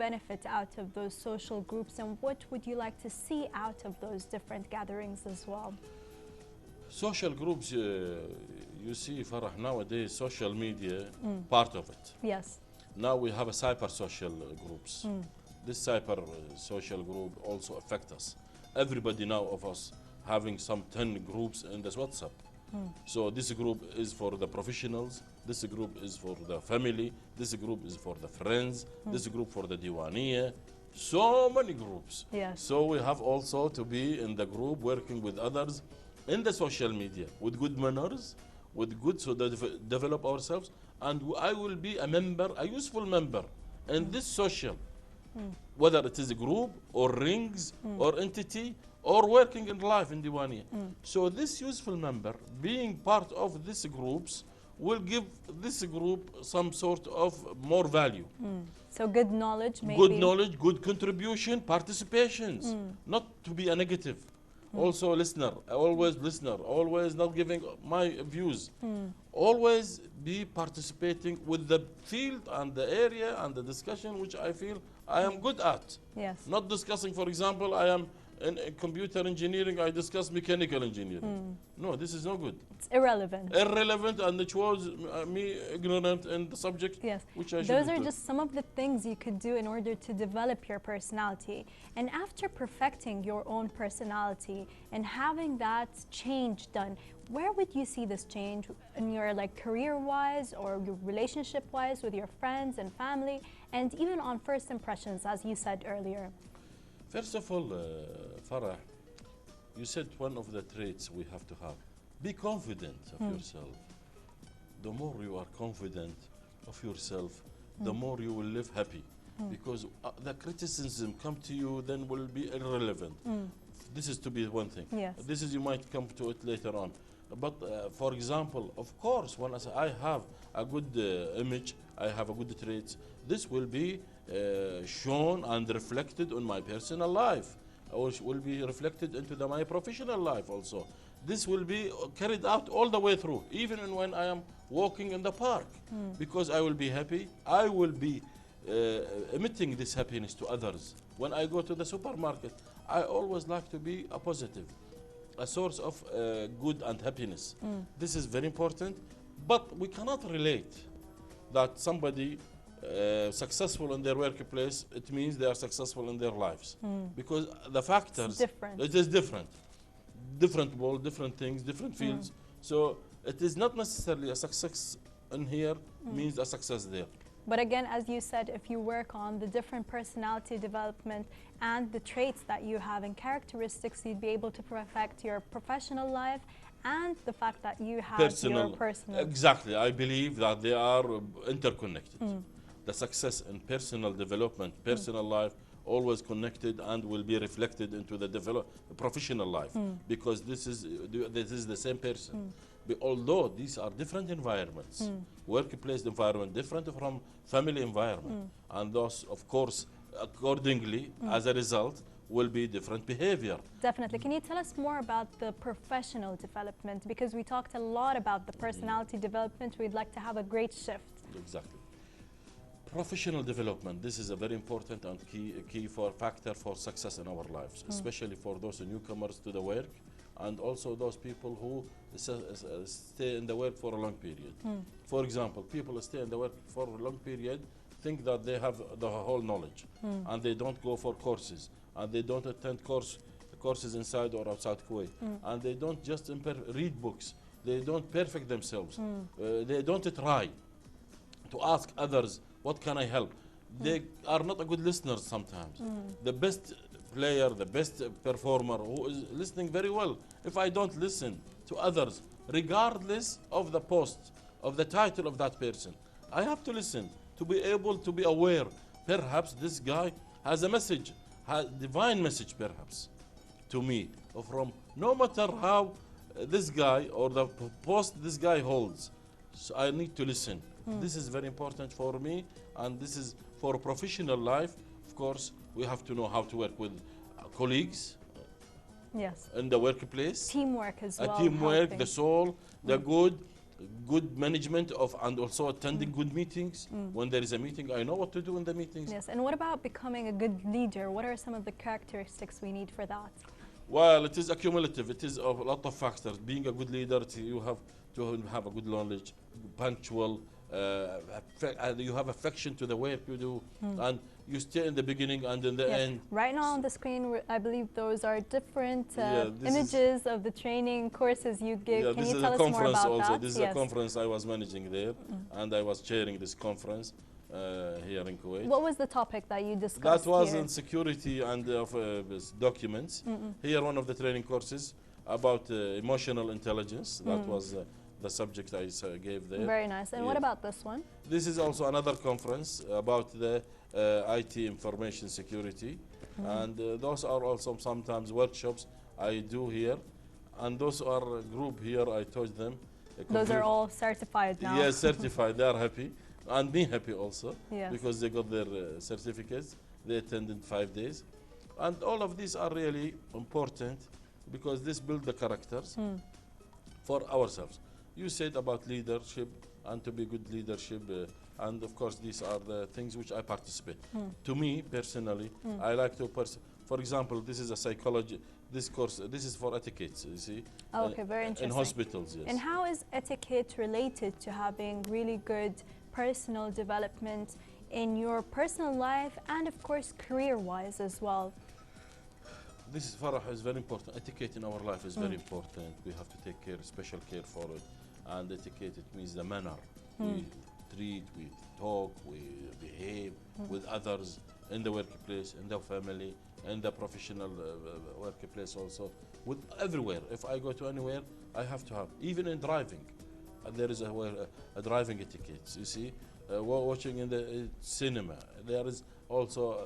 benefit out of those social groups, and what would you like to see out of those different gatherings as well? Social groups, you see, Farah, nowadays social media, part of it. Yes. Now we have a cyber social groups. This cyber social group also affect us. Everybody now of us having some 10 groups in this WhatsApp. So this group is for the professionals, this group is for the family, this group is for the friends, this group for the diwaniya. So many groups. Yes. So we have also to be in the group working with others in the social media with good manners, with good, so that develop ourselves. And I will be a member, a useful member in this social, whether it is a group or rings or entity or working in life in Diwaniya. So this useful member being part of these groups will give this group some sort of more value. So good knowledge, maybe. Good knowledge, good contribution, participations, not to be a negative. Also listener, always not giving my views. Always be participating with the field and the area and the discussion which I feel I am good at. Yes. Not discussing, for example, I am in computer engineering, I discuss mechanical engineering. No, this is no good. It's irrelevant. Irrelevant, and it was me ignorant in the subject. Yes. Which I Those are just some of the things you could do in order to develop your personality. And after perfecting your own personality and having that change done, where would you see this change in your career-wise or your relationship-wise with your friends and family, and even on first impressions, as you said earlier? First of all, Farah, you said one of the traits we have to have. Be confident of yourself. The more you are confident of yourself, the more you will live happy. Because the criticism come to you then will be irrelevant. This is to be one thing. Yes. This is, you might come to it later on. But for example, of course, when I have a good image, I have a good traits, this will be shown and reflected on my personal life, or will be reflected into my professional life also. This will be carried out all the way through, even when I am walking in the park, because I will be happy. I will be emitting this happiness to others. When I go to the supermarket, I always like to be a positive, a source of good and happiness. This is very important, but we cannot relate that somebody successful in their workplace, it means they are successful in their lives. Because the factors, it is different. Different world, different things, different fields. So it is not necessarily a success in here means a success there. But again, as you said, if you work on the different personality development and the traits that you have and characteristics, you'd be able to perfect your professional life and the fact that you have your personal. Exactly. I believe that they are interconnected. The success in personal development, personal life, always connected and will be reflected into the professional life, because this is the same person. Although these are different environments, workplace environment different from family environment, and thus, of course, accordingly, as a result, will be different behavior. Definitely. Can you tell us more about the professional development? Because we talked a lot about the personality development. We'd like to have a great shift. Exactly. Professional development, this is a very important and key factor for success in our lives, especially for those newcomers to the work, and also those people who stay in the work for a long period. For example, people stay in the work for a long period, think that they have the whole knowledge, and they don't go for courses, and they don't attend courses inside or outside Kuwait, and they don't just read books, they don't perfect themselves, they don't try to ask others, what can I help? They are not a good listeners sometimes. The best player, the best performer who is listening very well, if I don't listen to others, regardless of the post, of the title of that person, I have to listen to be able to be aware. Perhaps this guy has a message, has divine message perhaps, to me, from no matter how this guy or the post this guy holds. So I need to listen. This is very important for me, and this is for professional life. Of course, we have to know how to work with colleagues. Yes. In the workplace. Teamwork as well. Teamwork, the soul, the good, good management of, and also attending good meetings. When there is a meeting, I know what to do in the meetings. Yes, and what about becoming a good leader? What are some of the characteristics we need for that? Well, it is accumulative. It is a lot of factors. Being a good leader, you have to have a good knowledge, punctual, you have affection to the work you do, and you stay in the beginning and in the end. Right now on the screen, I believe those are different this images of the training courses you give. Yeah, Can this you is tell a us more conference about also. that? This is a conference I was managing there, and I was chairing this conference here in Kuwait. What was the topic that you discussed That was here? in security and of documents. Here, one of the training courses about emotional intelligence. That was the subject I gave there. Very nice. And what about this one? This is also another conference about the IT information security. And those are also sometimes workshops I do here. And those are a group here, I taught them. Those are all certified now. Yes, certified. They are happy. And me happy also. Yes. Because they got their certificates. They attended 5 days. And all of these are really important because this builds the characters for ourselves. You said about leadership and to be good leadership. And of course, these are the things which I participate. To me, personally, I like to, for example, this is a psychology, this course, this is for etiquette, you see. Oh, okay, very interesting. In hospitals, yes. And how is etiquette related to having really good personal development in your personal life and, of course, career-wise as well? This is, Farah, is very important. Etiquette in our life is very important. We have to take care, special care for it. And etiquette, it means the manner. We treat, we talk, we behave with others in the workplace, in the family, in the professional workplace also, with everywhere. If I go to anywhere, I have to have, even in driving, there is a driving etiquette, you see. Watching in the cinema, there is also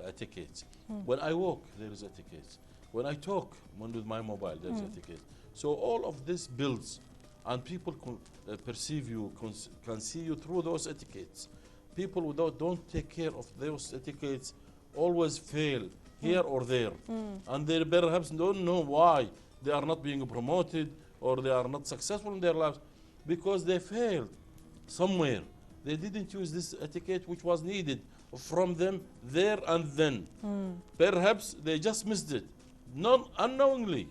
etiquette. When I walk, there is etiquette. When I talk, with my mobile, there is etiquette. So all of this builds, and people can perceive you, can see you through those etiquettes. People who don't take care of those etiquettes always fail here or there. And they perhaps don't know why they are not being promoted or they are not successful in their lives, because they failed somewhere. They didn't use this etiquette which was needed from them there and then. Perhaps they just missed it, not unknowingly.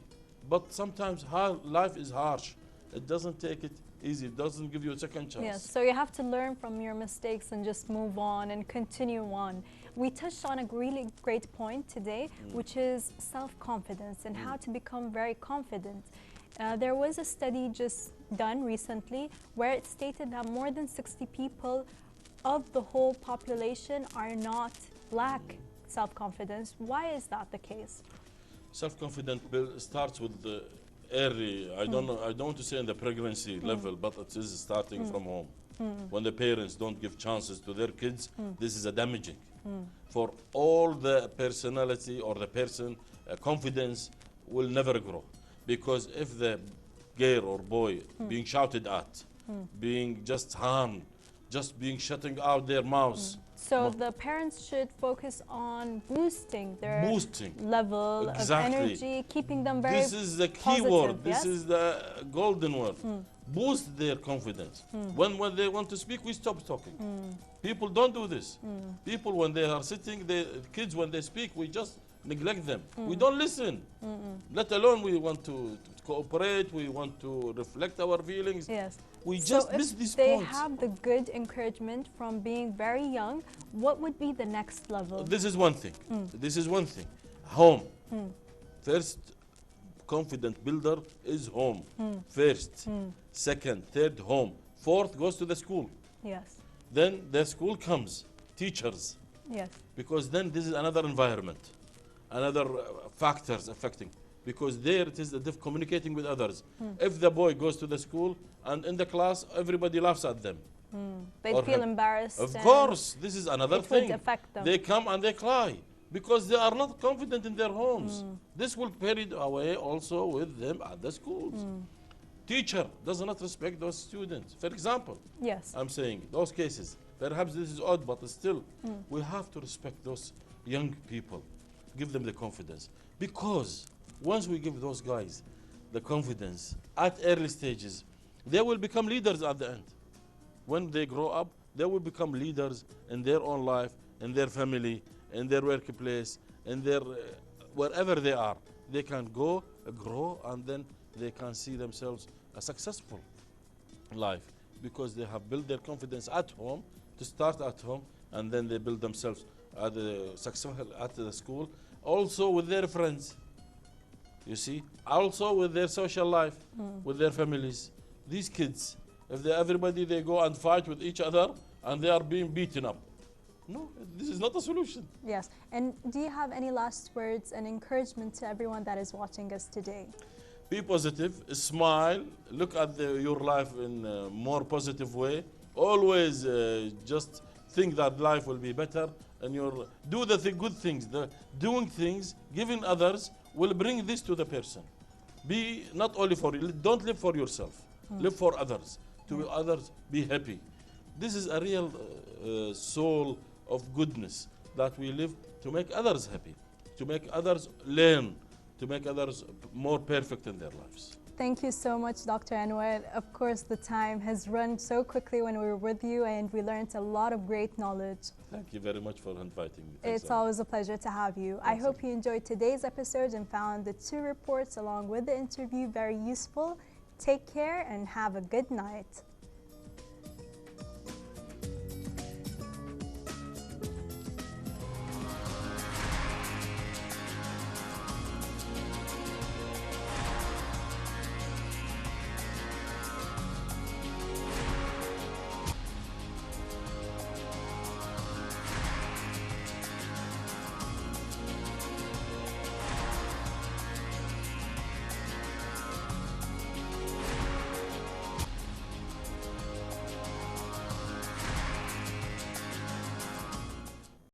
But sometimes life is harsh. It doesn't take it easy. It doesn't give you a second chance. Yes, so you have to learn from your mistakes and just move on and continue on. We touched on a really great point today, which is self-confidence and how to become very confident. There was a study just done recently where it stated that more than 60 people of the whole population are not lack self-confidence. Why is that the case? Self-confidence starts with the early, I don't want to say in the pregnancy level, but it is starting from home. When the parents don't give chances to their kids, this is a damaging. For all the personality or the person, confidence will never grow. Because if the girl or boy being shouted at, being just harmed, just being shutting out their mouths. So the parents should focus on boosting their level of Exactly. energy, keeping them very This is the key positive, word. yes? This is the golden word. Boost their confidence. When they want to speak, we stop talking. People don't do this. People, when they are sitting, kids, when they speak, we just neglect them. We don't listen. Let alone we want to cooperate, we want to reflect our feelings. Yes. We just miss if these they points. have the good encouragement from being very young, what would be the next level? This is one thing. This is one thing. Home. First confident builder is home. First. Second, third, home. Fourth goes to the school. Yes. Then the school comes. Teachers. Yes. Because then this is another environment. Another factors affecting. Because there it is the communicating with others. If the boy goes to the school and in the class everybody laughs at them. They feel embarrassed. Of course, this is another thing. It would affect them. They come and they cry because they are not confident in their homes. This will carry away also with them at the schools. Teacher does not respect those students. For example, yes. I'm saying those cases. Perhaps this is odd, but still, we have to respect those young people. Give them the confidence. Because once we give those guys the confidence at early stages, they will become leaders at the end. When they grow up, they will become leaders in their own life, in their family, in their workplace, in their wherever they are. They can go, grow, and then they can see themselves a successful life because they have built their confidence at home, to start at home, and then they build themselves at the successful at the school, also with their friends. You see, also with their social life, with their families. These kids, if everybody they go and fight with each other and they are being beaten up, no, this is not a solution. Yes, and do you have any last words and encouragement to everyone that is watching us today? Be positive, smile, look at your life in a more positive way. Always just think that life will be better, and do the good things. Doing things, giving others will bring this to the person. Be not only for you, don't live for yourself, live for others. To others, be happy. This is a real soul of goodness that we live to make others happy, to make others learn, to make others more perfect in their lives. Thank you so much, Dr. Anwar. Of course, the time has run so quickly when we were with you, and we learned a lot of great knowledge. Thank you very much for inviting me. It's always a pleasure to have you. I hope you enjoyed today's episode and found the 2 reports along with the interview very useful. Take care and have a good night.